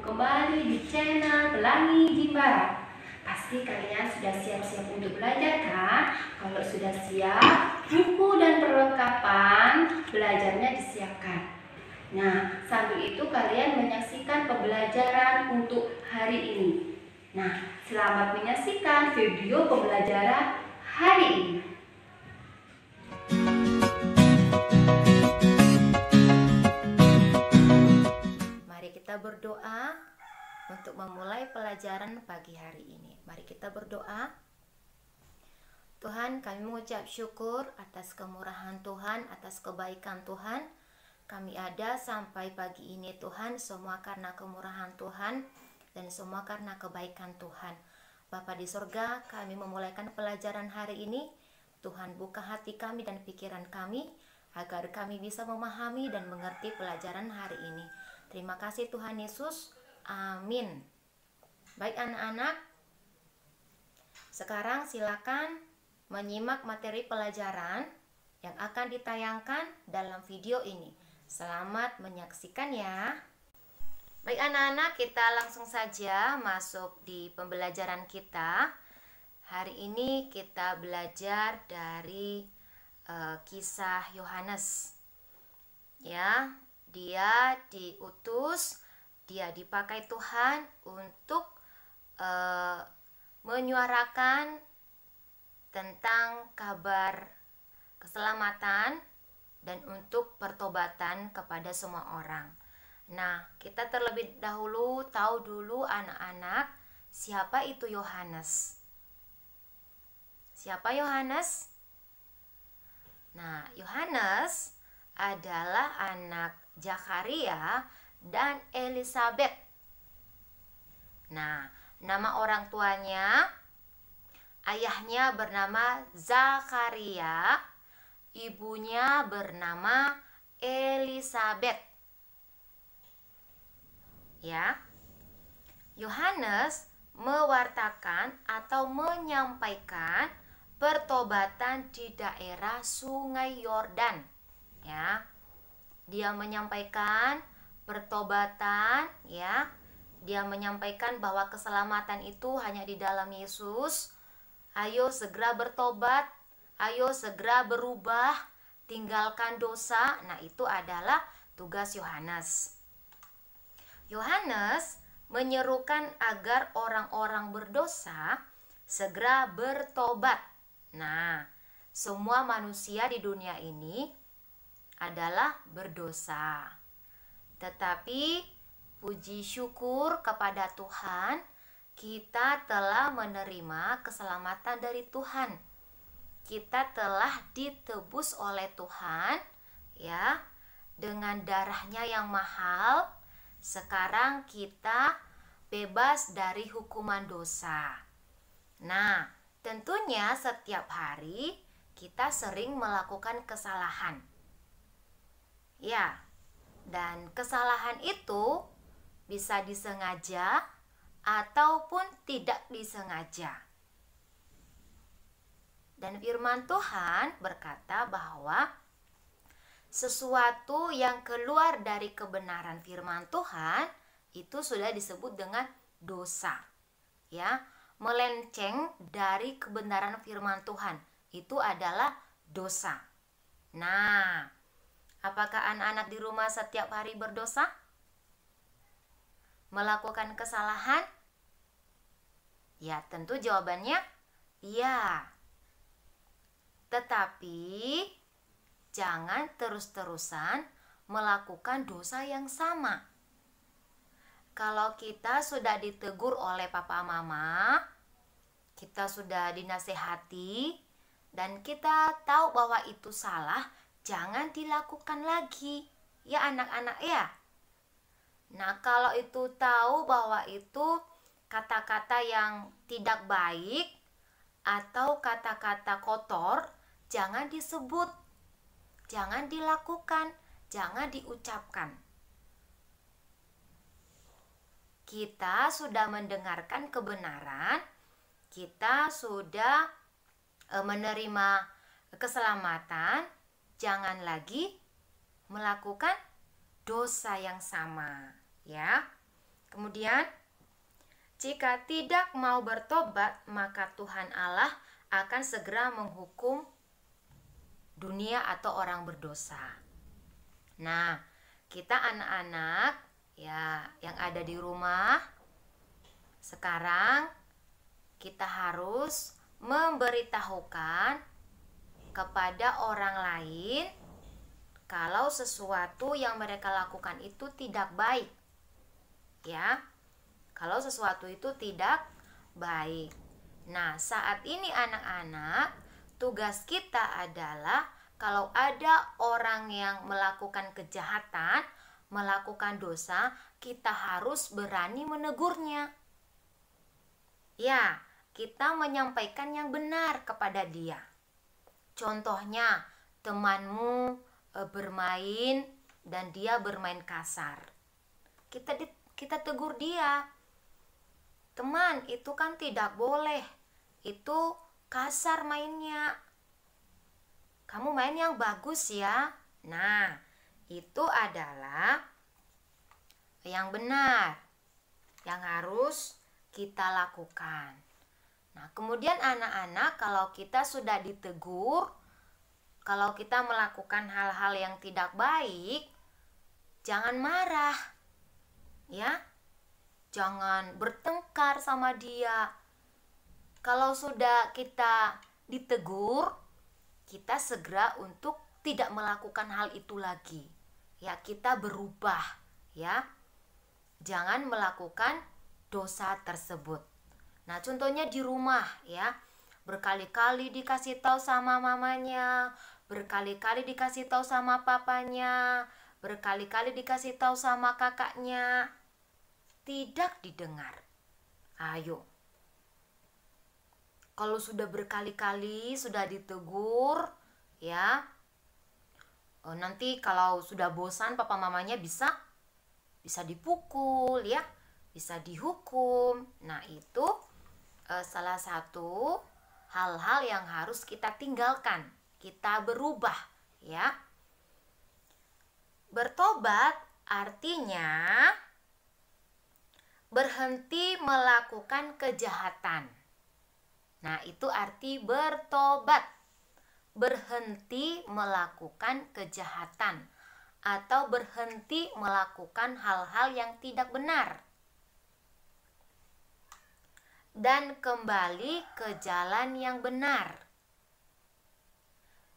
kembali di channel Pelangi Jimbaran. Pasti kalian sudah siap-siap untuk belajar kan? Kalau sudah siap, buku dan perlengkapan belajarnya disiapkan. Nah, sambil itu kalian menyaksikan pembelajaran untuk hari ini. Nah, selamat menyaksikan video pembelajaran hari ini. Kita berdoa untuk memulai pelajaran pagi hari ini. Mari kita berdoa. Tuhan, kami mengucap syukur atas kemurahan Tuhan, atas kebaikan Tuhan. Kami ada sampai pagi ini Tuhan, semua karena kemurahan Tuhan dan semua karena kebaikan Tuhan. Bapa di surga, kami memulaikan pelajaran hari ini. Tuhan, buka hati kami dan pikiran kami agar kami bisa memahami dan mengerti pelajaran hari ini. Terima kasih Tuhan Yesus. Amin. Baik anak-anak, sekarang silakan menyimak materi pelajaran yang akan ditayangkan dalam video ini. Selamat menyaksikan ya. Baik anak-anak, kita langsung saja masuk di pembelajaran kita. Hari ini kita belajar dari kisah Yohanes. Ya, dia diutus, dia dipakai Tuhan untuk menyuarakan tentang kabar keselamatan dan untuk pertobatan kepada semua orang. Nah, kita terlebih dahulu tahu dulu anak-anak, siapa itu Yohanes? Siapa Yohanes? Nah, Yohanes adalah anak Zakaria dan Elizabeth. Nah, nama orang tuanya, ayahnya bernama Zakaria, ibunya bernama Elizabeth. Ya. Yohanes mewartakan atau menyampaikan pertobatan di daerah Sungai Yordan. Ya. Dia menyampaikan pertobatan, ya. Dia menyampaikan bahwa keselamatan itu hanya di dalam Yesus. Ayo segera bertobat, ayo segera berubah, tinggalkan dosa. Nah, itu adalah tugas Yohanes. Yohanes menyerukan agar orang-orang berdosa segera bertobat. Nah, semua manusia di dunia ini adalah berdosa. Tetapi puji syukur kepada Tuhan, kita telah menerima keselamatan dari Tuhan. Kita telah ditebus oleh Tuhan, ya, dengan darahnya yang mahal. Sekarang kita bebas dari hukuman dosa. Nah, tentunya setiap hari kita sering melakukan kesalahan. Ya, dan kesalahan itu bisa disengaja ataupun tidak disengaja. Dan firman Tuhan berkata bahwa sesuatu yang keluar dari kebenaran firman Tuhan itu sudah disebut dengan dosa. Ya, melenceng dari kebenaran firman Tuhan itu adalah dosa. Nah, apakah anak-anak di rumah setiap hari berdosa? Melakukan kesalahan? Ya, tentu jawabannya iya. Tetapi jangan terus-terusan melakukan dosa yang sama. Kalau kita sudah ditegur oleh papa mama, kita sudah dinasehati, dan kita tahu bahwa itu salah, jangan dilakukan lagi, ya anak-anak ya. Nah, kalau itu tahu bahwa itu kata-kata yang tidak baik atau kata-kata kotor, jangan disebut, jangan dilakukan, jangan diucapkan. Kita sudah mendengarkan kebenaran, kita sudah menerima keselamatan, jangan lagi melakukan dosa yang sama, ya. Kemudian, jika tidak mau bertobat, maka Tuhan Allah akan segera menghukum dunia atau orang berdosa. Nah, kita anak-anak ya yang ada di rumah, sekarang kita harus memberitahukan kepada orang lain kalau sesuatu yang mereka lakukan itu tidak baik. Ya, kalau sesuatu itu tidak baik. Nah, saat ini anak-anak, tugas kita adalah kalau ada orang yang melakukan kejahatan, melakukan dosa, kita harus berani menegurnya. Ya, kita menyampaikan yang benar kepada dia. Contohnya, temanmu bermain dan dia bermain kasar. Kita tegur dia. Teman, itu kan tidak boleh. Itu kasar mainnya. Kamu main yang bagus ya. Nah, itu adalah yang benar yang harus kita lakukan. Nah, kemudian anak-anak, kalau kita sudah ditegur, kalau kita melakukan hal-hal yang tidak baik, jangan marah. Ya, jangan bertengkar sama dia. Kalau sudah kita ditegur, kita segera untuk tidak melakukan hal itu lagi. Ya, kita berubah, ya. Jangan melakukan dosa tersebut. Nah, contohnya di rumah, ya. Berkali-kali dikasih tahu sama mamanya, berkali-kali dikasih tahu sama papanya, berkali-kali dikasih tahu sama kakaknya, tidak didengar. Ayo, kalau sudah berkali-kali sudah ditegur, ya, nanti kalau sudah bosan papa mamanya bisa dipukul, ya, bisa dihukum. Nah, itu salah satu hal-hal yang harus kita tinggalkan. Kita berubah, ya. Bertobat artinya berhenti melakukan kejahatan. Nah, itu arti bertobat. Berhenti melakukan kejahatan atau berhenti melakukan hal-hal yang tidak benar dan kembali ke jalan yang benar.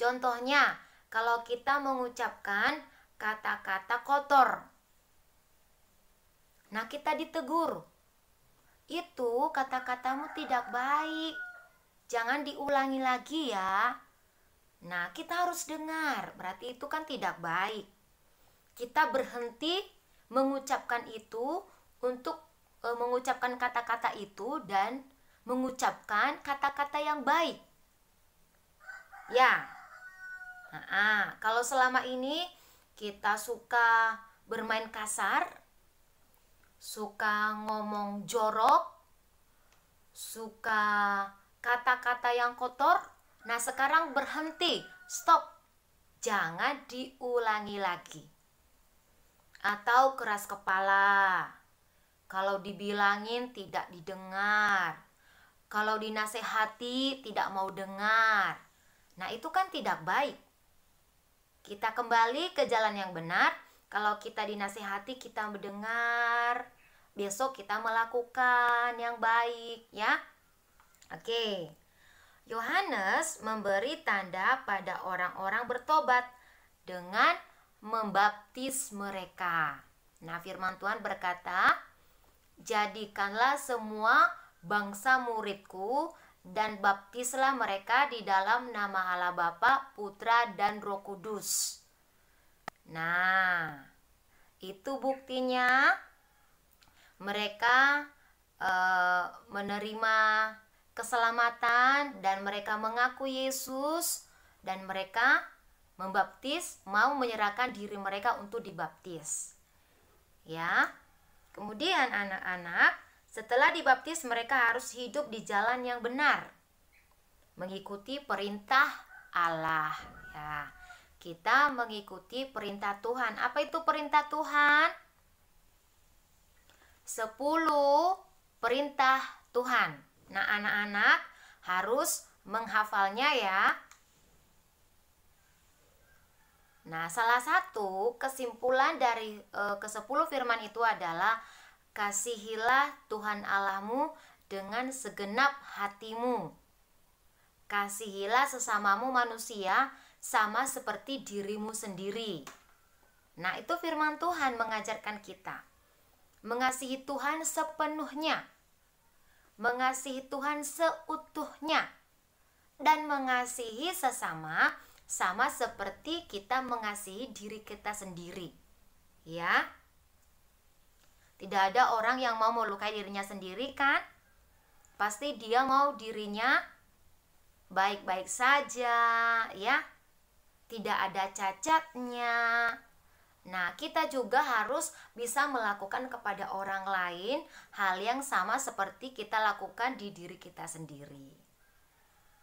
Contohnya, kalau kita mengucapkan kata-kata kotor, nah kita ditegur, itu kata-katamu tidak baik, jangan diulangi lagi ya. Nah, kita harus dengar, berarti itu kan tidak baik. Kita berhenti mengucapkan itu untuk mengucapkan kata-kata itu dan mengucapkan kata-kata yang baik. Ya. Kalau selama ini kita suka bermain kasar, suka ngomong jorok, suka kata-kata yang kotor, nah sekarang berhenti, stop, jangan diulangi lagi. Atau keras kepala, kalau dibilangin tidak didengar, kalau dinasehati tidak mau dengar. Nah, itu kan tidak baik. Kita kembali ke jalan yang benar. Kalau kita dinasehati, kita mendengar. Besok kita melakukan yang baik, ya. Oke. Yohanes memberi tanda pada orang-orang bertobat dengan membaptis mereka. Nah, firman Tuhan berkata, "Jadikanlah semua bangsa muridku dan baptislah mereka di dalam nama Allah Bapa, Putra, dan Roh Kudus." Nah, itu buktinya mereka menerima keselamatan dan mereka mengaku Yesus dan mereka membaptis, mau menyerahkan diri mereka untuk dibaptis. Ya. Kemudian anak-anak, setelah dibaptis mereka harus hidup di jalan yang benar, mengikuti perintah Allah. Ya, kita mengikuti perintah Tuhan. Apa itu perintah Tuhan? 10 perintah Tuhan. Nah, anak-anak harus menghafalnya ya. Nah, salah satu kesimpulan dari ke-10 firman itu adalah kasihilah Tuhan Allahmu dengan segenap hatimu. Kasihilah sesamamu manusia sama seperti dirimu sendiri. Nah, itu firman Tuhan mengajarkan kita. Mengasihi Tuhan sepenuhnya. Mengasihi Tuhan seutuhnya. Dan mengasihi sesama sama seperti kita mengasihi diri kita sendiri. Ya. Tidak ada orang yang mau melukai dirinya sendiri kan? Pasti dia mau dirinya baik-baik saja, ya. Tidak ada cacatnya. Nah, kita juga harus bisa melakukan kepada orang lain hal yang sama seperti kita lakukan di diri kita sendiri.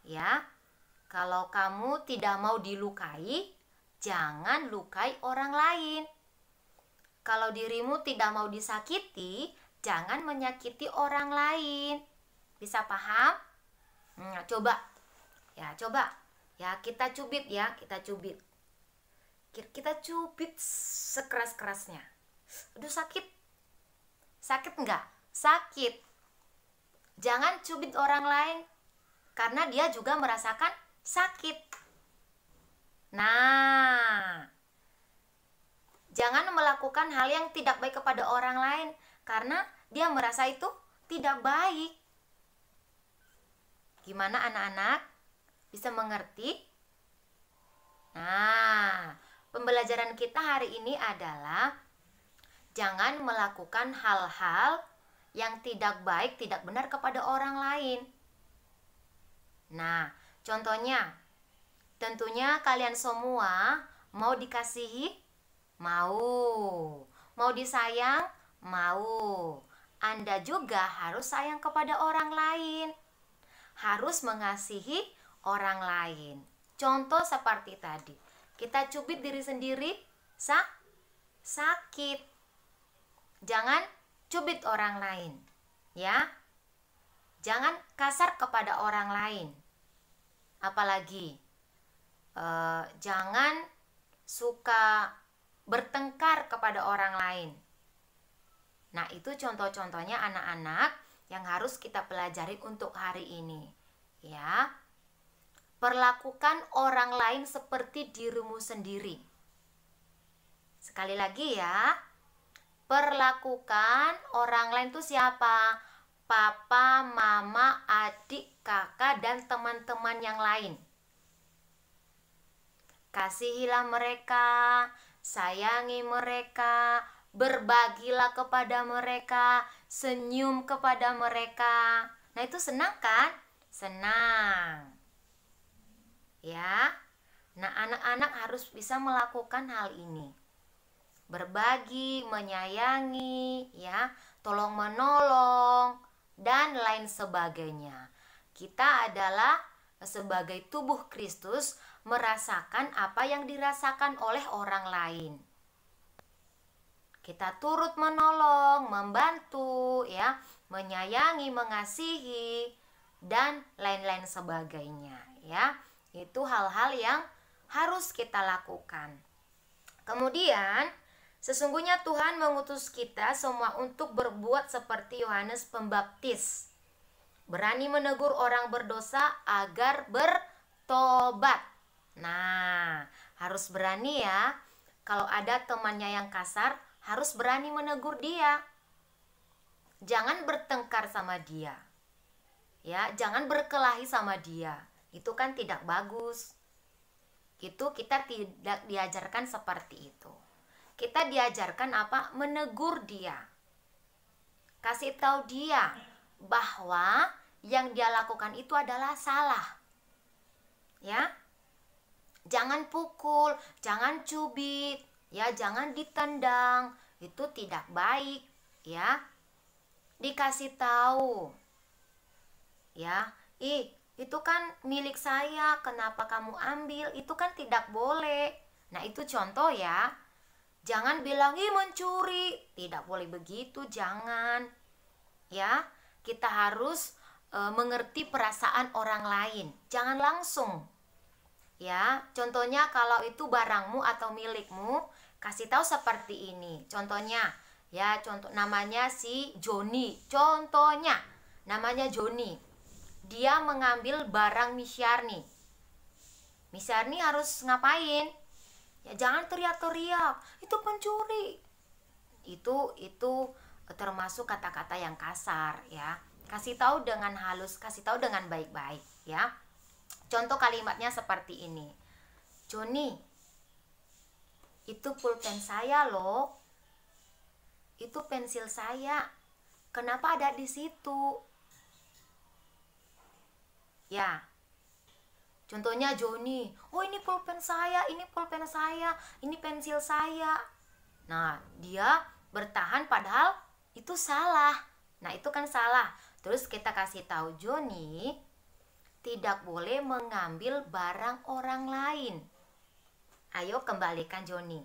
Ya. Kalau kamu tidak mau dilukai, jangan lukai orang lain. Kalau dirimu tidak mau disakiti, jangan menyakiti orang lain. Bisa paham? Coba. Ya, kita cubit ya, kita cubit. Kita cubit sekeras-kerasnya. Aduh, sakit. Sakit enggak? Sakit. Jangan cubit orang lain karena dia juga merasakan sakit. Nah, jangan melakukan hal yang tidak baik kepada orang lain karena dia merasa itu tidak baik. Gimana anak-anak? Bisa mengerti? Nah, pembelajaran kita hari ini adalah jangan melakukan hal-hal yang tidak baik, tidak benar kepada orang lain. Nah, contohnya, tentunya kalian semua mau dikasihi? Mau. Mau disayang? Mau. Anda juga harus sayang kepada orang lain. Harus mengasihi orang lain. Contoh seperti tadi. Kita cubit diri sendiri, sakit. Jangan cubit orang lain. Ya. Jangan kasar kepada orang lain. Apalagi jangan suka bertengkar kepada orang lain. Nah, itu contoh-contohnya anak-anak yang harus kita pelajari untuk hari ini. Ya. Perlakukan orang lain seperti dirimu sendiri. Sekali lagi ya. Perlakukan orang lain itu siapa? Papa, mama, adik, kakak, dan teman-teman yang lain. Kasihilah mereka, sayangi mereka, berbagilah kepada mereka, senyum kepada mereka. Nah, itu senang kan? Senang. Ya. Nah, anak-anak harus bisa melakukan hal ini. Berbagi, menyayangi, ya, tolong menolong, dan lain sebagainya. Kita adalah sebagai tubuh Kristus merasakan apa yang dirasakan oleh orang lain. Kita turut menolong, membantu, ya, menyayangi, mengasihi, dan lain-lain sebagainya, ya. Itu hal-hal yang harus kita lakukan. Kemudian, sesungguhnya Tuhan mengutus kita semua untuk berbuat seperti Yohanes Pembaptis. Berani menegur orang berdosa agar bertobat. Nah, harus berani ya. Kalau ada temannya yang kasar, harus berani menegur dia. Jangan bertengkar sama dia. Ya, jangan berkelahi sama dia. Itu kan tidak bagus. Itu kita tidak diajarkan seperti itu. Kita diajarkan apa? Menegur dia. Kasih tahu dia bahwa yang dia lakukan itu adalah salah. Ya. Jangan pukul, jangan cubit, ya, jangan ditendang. Itu tidak baik, ya. Dikasih tahu. Ya, itu kan milik saya, kenapa kamu ambil? Itu kan tidak boleh. Nah, itu contoh ya. Jangan bilang, ih mencuri. Tidak boleh begitu, jangan. Ya, kita harus mengerti perasaan orang lain. Jangan langsung. Ya, contohnya kalau itu barangmu atau milikmu, kasih tahu seperti ini. Contohnya, ya contoh namanya si Joni. Contohnya, namanya Joni. Dia mengambil barang Misyarni. Misyarni harus ngapain? Ya jangan teriak-teriak, itu pencuri. Itu termasuk kata-kata yang kasar ya. Kasih tahu dengan halus, kasih tahu dengan baik-baik ya. Contoh kalimatnya seperti ini. Joni, itu pulpen saya loh. Itu pensil saya. Kenapa ada di situ? Ya. Contohnya Joni, oh ini pulpen saya, ini pulpen saya, ini pensil saya. Nah, dia bertahan padahal itu salah. Nah, itu kan salah. Terus kita kasih tahu Joni, tidak boleh mengambil barang orang lain. Ayo kembalikan Joni.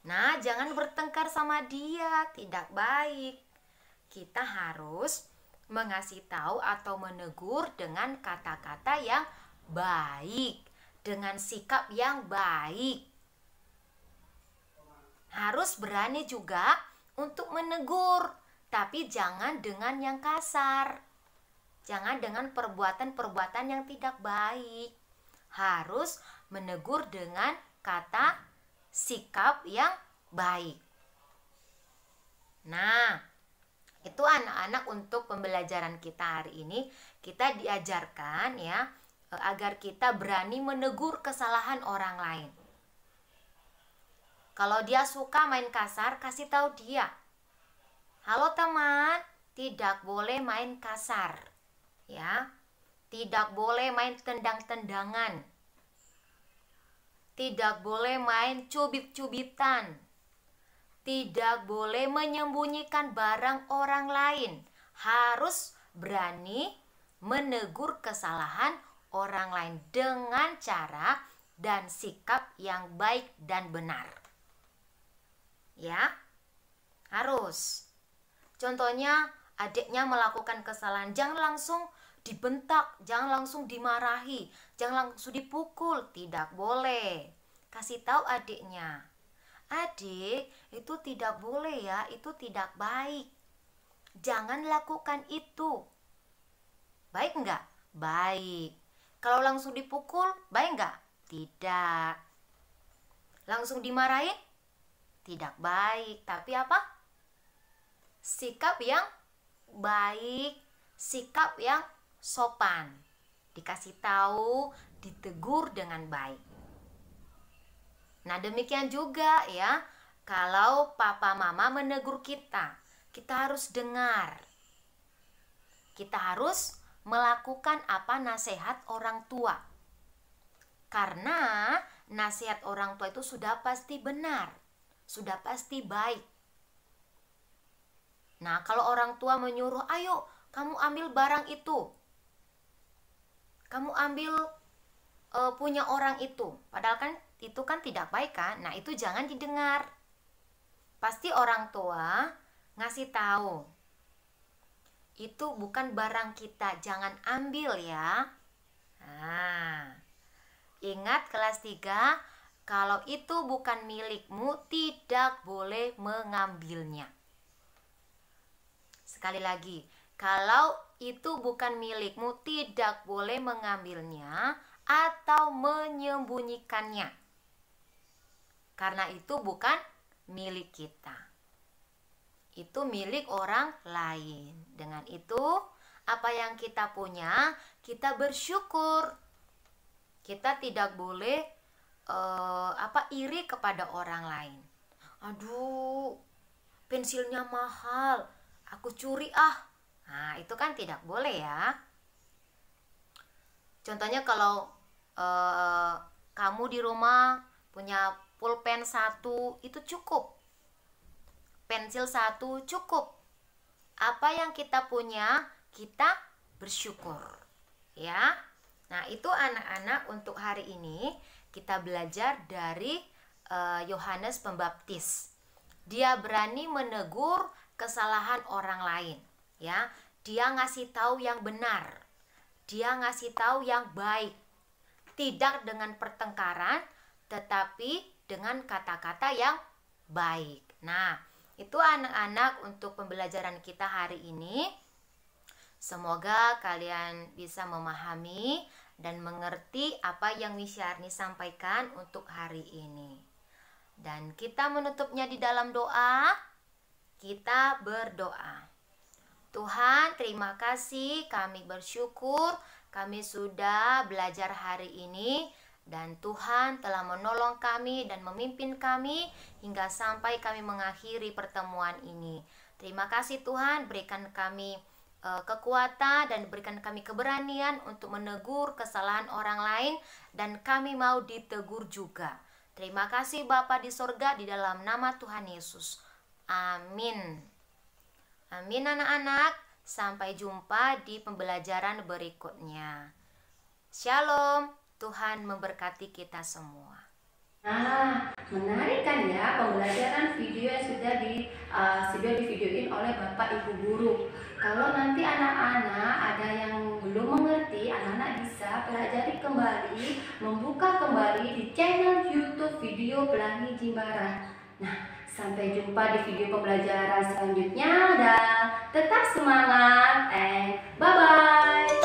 Nah, jangan bertengkar sama dia, tidak baik. Kita harus mengasih tahu atau menegur dengan kata-kata yang baik, dengan sikap yang baik. Harus berani juga untuk menegur, tapi jangan dengan yang kasar. Jangan dengan perbuatan-perbuatan yang tidak baik. Harus menegur dengan kata sikap yang baik. Nah, itu anak-anak untuk pembelajaran kita hari ini. Kita diajarkan ya agar kita berani menegur kesalahan orang lain. Kalau dia suka main kasar, kasih tahu dia. Halo teman, tidak boleh main kasar. Ya. Tidak boleh main tendang-tendangan. Tidak boleh main cubit-cubitan. Tidak boleh menyembunyikan barang orang lain. Harus berani menegur kesalahan orang lain dengan cara dan sikap yang baik dan benar. Ya, harus. Contohnya adiknya melakukan kesalahan, jangan langsung dibentak, jangan langsung dimarahi, jangan langsung dipukul, tidak boleh. Kasih tahu adiknya. Adik, itu tidak boleh ya, itu tidak baik. Jangan lakukan itu. Baik enggak? Baik. Kalau langsung dipukul, baik enggak? Tidak. Langsung dimarahin? Tidak baik. Tapi apa? Sikap yang baik, sikap yang sopan. Dikasih tahu, ditegur dengan baik. Nah, demikian juga ya, kalau papa mama menegur kita, kita harus dengar. Kita harus melakukan apa nasihat orang tua. Karena nasihat orang tua itu sudah pasti benar, sudah pasti baik. Nah, kalau orang tua menyuruh, ayo kamu ambil barang itu. Kamu ambil punya orang itu. Padahal kan itu kan tidak baik kan? Nah, itu jangan didengar. Pasti orang tua ngasih tahu. Itu bukan barang kita, jangan ambil ya. Nah, ingat kelas 3, kalau itu bukan milikmu, tidak boleh mengambilnya. Sekali lagi, kalau itu bukan milikmu, tidak boleh mengambilnya atau menyembunyikannya. Karena itu bukan milik kita. Itu milik orang lain. Dengan itu, apa yang kita punya, kita bersyukur. Kita tidak boleh iri kepada orang lain. Aduh, pensilnya mahal, aku curi ah. Nah, itu kan tidak boleh ya. Contohnya kalau kamu di rumah punya pulpen 1 itu cukup, pensil 1 cukup. Apa yang kita punya kita bersyukur ya. Nah, itu anak-anak untuk hari ini kita belajar dari Yohanes Pembaptis. Dia berani menegur kesalahan orang lain, ya. Dia ngasih tahu yang benar. Dia ngasih tahu yang baik. Tidak dengan pertengkaran, tetapi dengan kata-kata yang baik. Nah, itu anak-anak untuk pembelajaran kita hari ini. Semoga kalian bisa memahami dan mengerti apa yang Miss Yarni sampaikan untuk hari ini. Dan kita menutupnya di dalam doa. Kita berdoa. Tuhan, terima kasih, kami bersyukur kami sudah belajar hari ini, dan Tuhan telah menolong kami dan memimpin kami hingga sampai kami mengakhiri pertemuan ini. Terima kasih Tuhan, berikan kami kekuatan dan berikan kami keberanian untuk menegur kesalahan orang lain, dan kami mau ditegur juga. Terima kasih Bapa di sorga, di dalam nama Tuhan Yesus. Amin. Amin anak-anak. Sampai jumpa di pembelajaran berikutnya. Shalom. Tuhan memberkati kita semua. Nah, menarik kan ya pembelajaran video yang sudah divideoin oleh Bapak Ibu Guru. Kalau nanti anak-anak ada yang belum mengerti, anak-anak bisa pelajari kembali, membuka kembali di channel YouTube Video Pelangi Jimbaran. Nah, sampai jumpa di video pembelajaran selanjutnya dan tetap semangat and bye-bye.